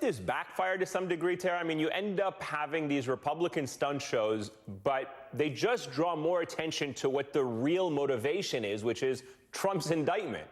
this backfire to some degree, Tara? I mean, you end up having these Republican stunt shows, but they just draw more attention to what the real motivation is, which is Trump's indictment.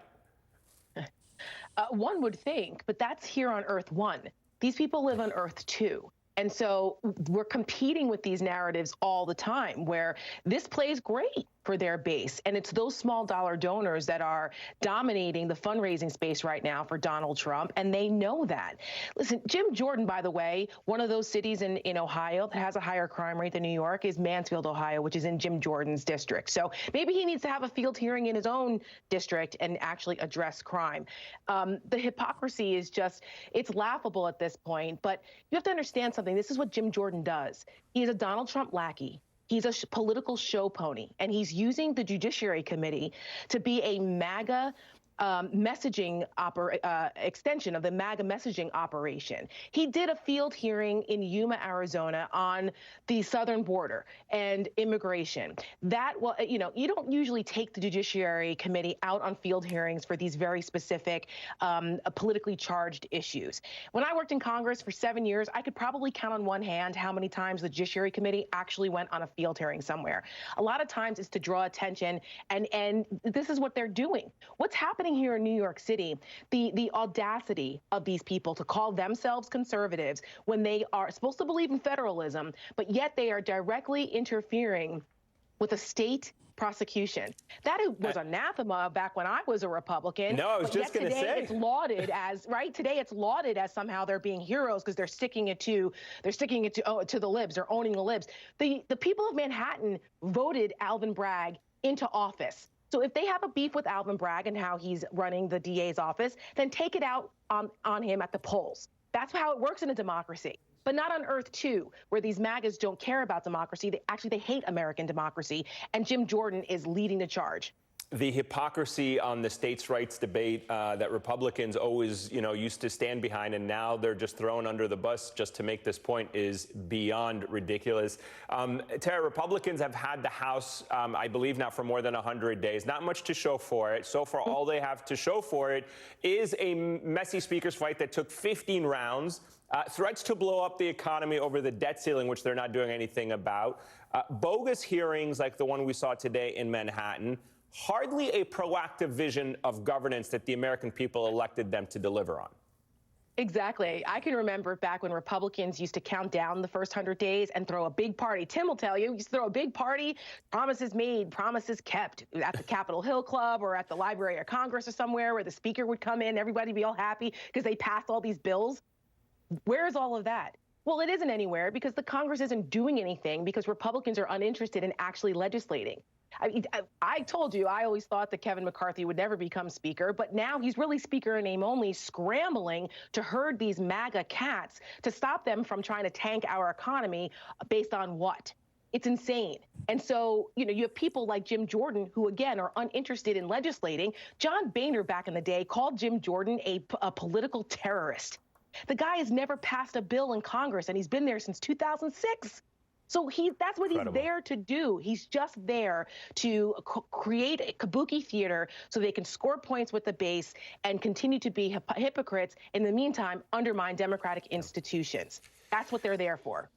One would think, but that's here on Earth 1. These people live on Earth 2. And so we're competing with these narratives all the time where this plays great for their base. And it's those small dollar donors that are dominating the fundraising space right now for Donald Trump. And they know that. Listen, Jim Jordan, by the way, one of those cities in Ohio that has a higher crime rate than New York is Mansfield, Ohio, which is in Jim Jordan's district. So maybe he needs to have a field hearing in his own district and actually address crime. The hypocrisy is just, it's laughable at this point. But you have to understand something. This is what Jim Jordan does. He is a Donald Trump lackey. He's a political show pony, and he's using the Judiciary Committee to be a MAGA messaging extension of the MAGA messaging operation. He did a field hearing in Yuma, Arizona on the southern border and immigration. That, well, you know, you don't usually take the Judiciary Committee out on field hearings for these very specific politically charged issues. When I worked in Congress for 7 years, I could probably count on one hand how many times the Judiciary Committee actually went on a field hearing somewhere. A lot of times it's to draw attention, and this is what they're doing. What's happening here in New York City, the audacity of these people to call themselves conservatives when they are supposed to believe in federalism, but yet they are directly interfering with a state prosecution. That was anathema back when I was a Republican. No, I was just going to say. Today it's lauded as, right? Today it's lauded as somehow they're being heroes because they're sticking it to the libs. They're owning the libs. The people of Manhattan voted Alvin Bragg into office. So if they have a beef with Alvin Bragg and how he's running the DA's office, then take it out on him at the polls. That's how it works in a democracy. But not on Earth 2, where these MAGAs don't care about democracy. They hate American democracy. And Jim Jordan is leading the charge. The hypocrisy on the states' rights debate that Republicans always, used to stand behind, and now they're just thrown under the bus just to make this point, is beyond ridiculous. Tara, Republicans have had the House, I believe now for more than 100 days. Not much to show for it. So far, all they have to show for it is a messy speaker's fight that took 15 rounds, threats to blow up the economy over the debt ceiling, which they're not doing anything about, bogus hearings like the one we saw today in Manhattan, hardly a proactive vision of governance that the American people elected them to deliver on. Exactly. I can remember back when Republicans used to count down the first 100 days and throw a big party. Tim will tell you, used to throw a big party, promises made, promises kept at the Capitol Hill Club or at the Library of Congress or somewhere where the speaker would come in, everybody would be all happy because they passed all these bills. Where's all of that? Well, it isn't anywhere because the Congress isn't doing anything because Republicans are uninterested in actually legislating. I told you, I always thought that Kevin McCarthy would never become speaker, but now he's really speaker in name only, scrambling to herd these MAGA cats to stop them from trying to tank our economy based on what? It's insane. And so, you have people like Jim Jordan who, again, are uninterested in legislating. John Boehner back in the day called Jim Jordan a political terrorist. The guy has never passed a bill in Congress, and he's been there since 2006. So that's what he's there to do. He's just there to create a kabuki theater so they can score points with the base and continue to be hypocrites. In the meantime, undermine democratic institutions. That's what they're there for.